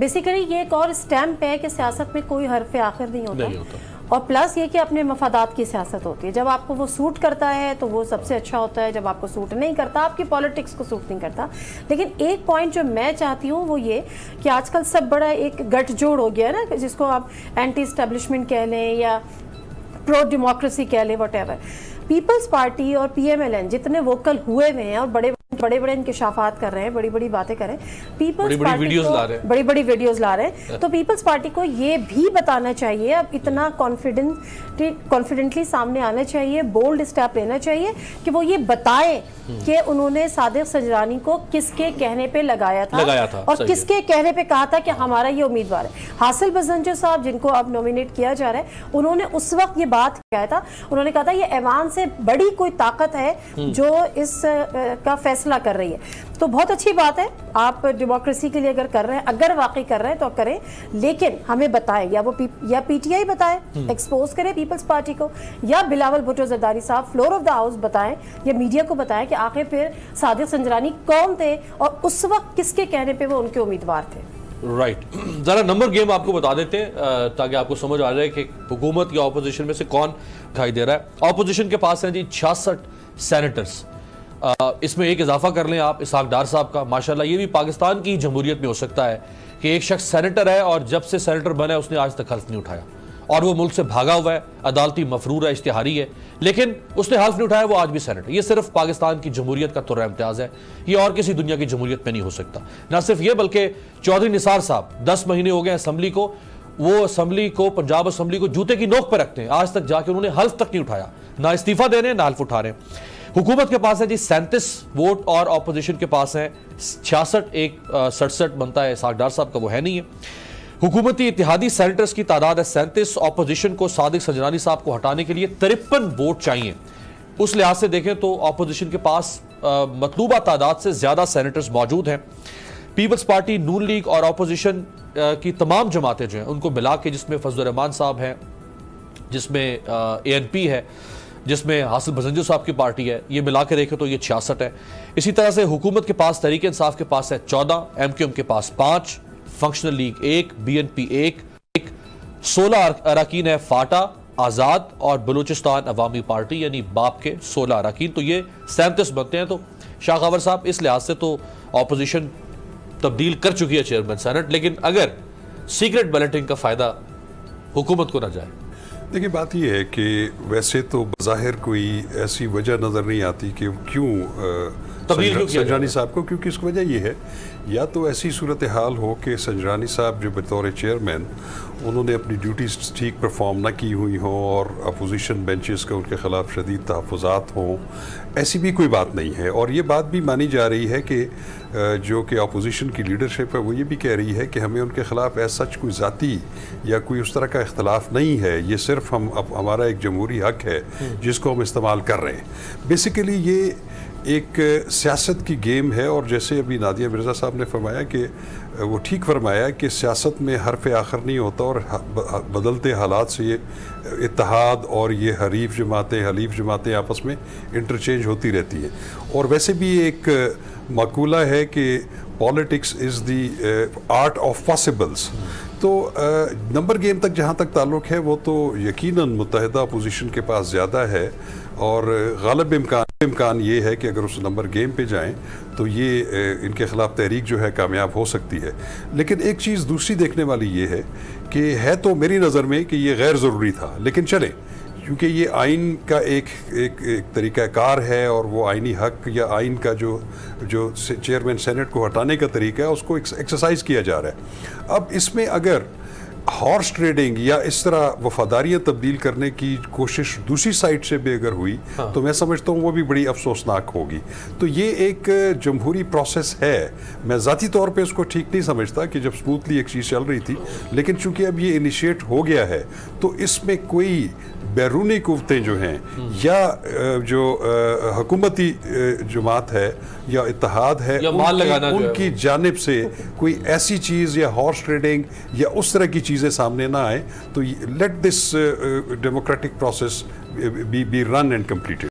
Basically ये एक और स्टैम्प है कि सियासत में कोई हरफ आखिर नहीं होता। और प्लस ये कि अपने मफादात की सियासत होती है। जब आपको वो सूट करता है तो वो सबसे अच्छा होता है, जब आपको सूट नहीं करता, आपकी पॉलिटिक्स को सूट नहीं करता। लेकिन एक पॉइंट जो मैं चाहती हूँ वो ये कि आजकल सब बड़ा एक गठजोड़ हो गया है ना, जिसको आप एंटी एस्टेब्लिशमेंट कह लें या प्रो डेमोक्रेसी कह लें, वट पीपल्स पार्टी और PMLN जितने वोकल हुए हुए हैं और बड़े बड़े इंकशाफात कर रहे हैं, बड़ी बड़ी बातें कर रहे हैं, पीपल्स पार्टी को बड़ी बड़ी वीडियोस ला रहे हैं, तो पीपल्स पार्टी को ये भी बताना चाहिए, अब इतना कॉन्फिडेंटली सामने आना चाहिए, बोल्ड स्टेप लेना चाहिए कि वो ये बताएं कि उन्होंने सादिक संजरानी को किसके कहने पे लगाया था और किसके कहने पे कहा था कि हमारा ये उम्मीदवार है। हासिल बसंजर साहब जिनको अब नॉमिनेट किया जा रहा है, उन्होंने उस वक्त ये बात कहा था, उन्होंने कहा था ये ऐवान से बड़ी कोई ताकत है जो इस का फैसला कर रही है। तो बहुत अच्छी बात है, आप डेमोक्रेसी के लिए अगर कर रहे हैं, अगर वाकई कर रहे हैं तो करें, लेकिन हमें बताएं, या वो या PTI बताएं, एक्सपोज करें पीपल्स पार्टी को, या बिलावल भुट्टो जरदारी साहब फ्लोर ऑफ द हाउस बताएं, या मीडिया को बताएं कि आखिर फिर सादिक संजरानी कौन थे और उस वक्त किसके कहने पे वो उनके उम्मीदवार थे। राइट जरा नंबर गेम आपको बता देते हैं ताकि आपको समझ आ जाए कि हुकूमत या ऑपोजिशन में से कौन दिखाई दे रहा है। ऑपोजिशन के पास है जी 66 सेनेटर्स, इसमें एक इजाफा कर लें आप इसहाक डार साहब का। माशाल्लाह ये भी पाकिस्तान की जमहूरियत में हो सकता है कि एक शख्स सेनेटर है और जब से सेनेटर बना है उसने आज तक हल्फ नहीं उठाया और वो मुल्क से भागा हुआ है, अदालती मफरूर है, इश्तिहारी है, लेकिन उसने हल्फ नहीं उठाया, वो आज भी सेनेटर। ये सिर्फ पाकिस्तान की जमहूरियत का तुर्रा इम्तियाज है, ये और किसी दुनिया की जमहूरियत में नहीं हो सकता। ना सिर्फ ये बल्कि चौधरी निसार साहब 10 महीने हो गए असम्बली को, वो असम्बली को, पंजाब असम्बली को जूते की नोक पर रखते हैं, आज तक जाके उन्होंने हल्फ तक नहीं उठाया, ना इस्तीफा दे रहे हैं ना हल्फ उठा रहे हैं। हुकूमत के पास है जी 37 वोट और ऑपोजिशन के पास है 66, एक 67 बनता है इसहाक डार साहब का, वो है नहीं है। हुकूमती इत्तेहादी सेनेटर्स की तादाद है 37, ऑपोजिशन को सादिक संजरानी साहब को हटाने के लिए 53 वोट चाहिए। उस लिहाज से देखें तो ऑपोजिशन के पास मतलूबा तादाद से ज्यादा सेनेटर्स मौजूद हैं। पीपल्स पार्टी, नून लीग और ऑपोजिशन की तमाम जमातें जो हैं उनको मिला के, जिसमें फजलुर रहमान साहब हैं, जिसमें ANP है, जिसमें हासिल बसंजर साहब की पार्टी है, ये मिला के देखें तो ये 66 है। इसी तरह से हुकूमत के पास तहरीक इंसाफ के पास है 14, MQM के पास 5, फंक्शनल लीग 1, BNP 1, 16 अरकान है फाटा, आज़ाद और बलूचिस्तान अवामी पार्टी यानी बाप के 16 अरकान, तो ये 37 बनते हैं। तो शाह खबर साहब इस लिहाज से तो ऑपोजिशन तब्दील कर चुकी है चेयरमैन सेनेट, लेकिन अगर सीक्रेट बैलेटिंग का फायदा हुकूमत को ना जाए। देखिए बात यह है कि वैसे तो बज़ाहिर कोई ऐसी वजह नज़र नहीं आती कि क्यों संजरानी साहब को, क्योंकि इसकी वजह यह है या तो ऐसी सूरत हाल हो कि संजरानी साहब जो बतौर चेयरमैन उन्होंने अपनी ड्यूटीज़ ठीक परफॉर्म ना की हुई हों और अपोजिशन बेंचेस का उनके ख़िलाफ़ शदीद तहफ़्फ़ुज़ात हों, ऐसी भी कोई बात नहीं है। और ये बात भी मानी जा रही है कि जो कि अपोजिशन की लीडरशिप है वो ये भी कह रही है कि हमें उनके ख़िलाफ़ ऐसा सच कोई ज़ाती या कोई उस तरह का इख्तलाफ नहीं है, ये सिर्फ हमारा एक जमहूरी हक़ है जिसको हम इस्तेमाल कर रहे हैं। बेसिकली ये एक सियासत की गेम है, और जैसे अभी नादिया मिर्ज़ा साहब ने फरमाया कि वो ठीक फरमाया कि सियासत में हरफ आखिर नहीं होता और बदलते हालात से ये इत्तेहाद और ये हलीफ जमातें आपस में इंटरचेंज होती रहती हैं। और वैसे भी एक मकूला है कि politics is the art of possibles. तो नंबर गेम तक जहाँ तक ताल्लुक़ है वो तो यकीनन मुत्तहिदा अपोजिशन के पास ज़्यादा है, और गालिब इम्कान ये है कि अगर उस नंबर गेम पे जाएं तो ये इनके ख़िलाफ़ तहरीक जो है कामयाब हो सकती है। लेकिन एक चीज़ दूसरी देखने वाली ये है कि है तो मेरी नज़र में कि ये गैर ज़रूरी था, लेकिन चले क्योंकि ये आइन का एक तरीक़ाकार है और वो आइनी हक़ या आइन का जो चेयरमैन सेनेट को हटाने का तरीका है उसको एक्सरसाइज किया जा रहा है। अब इसमें अगर हॉर्स ट्रेडिंग या इस तरह वफादारियाँ तब्दील करने की कोशिश दूसरी साइड से भी अगर हुई तो मैं समझता हूँ वो भी बड़ी अफसोसनाक होगी। तो ये एक जमहूरी प्रोसेस है, मैं ज़ाती तौर पे उसको ठीक नहीं समझता कि जब स्मूथली एक चीज़ चल रही थी, लेकिन चूंकि अब ये इनिशिएट हो गया है तो इसमें कोई बैरूनी कुव्वतें जो हैं या जो हुकूमती जमात है या इत्तेहाद है उनकी जानिब से कोई ऐसी चीज़ या हॉर्स ट्रेडिंग या उस तरह की चीज़ें सामने ना आए, तो let this democratic process be run and completed.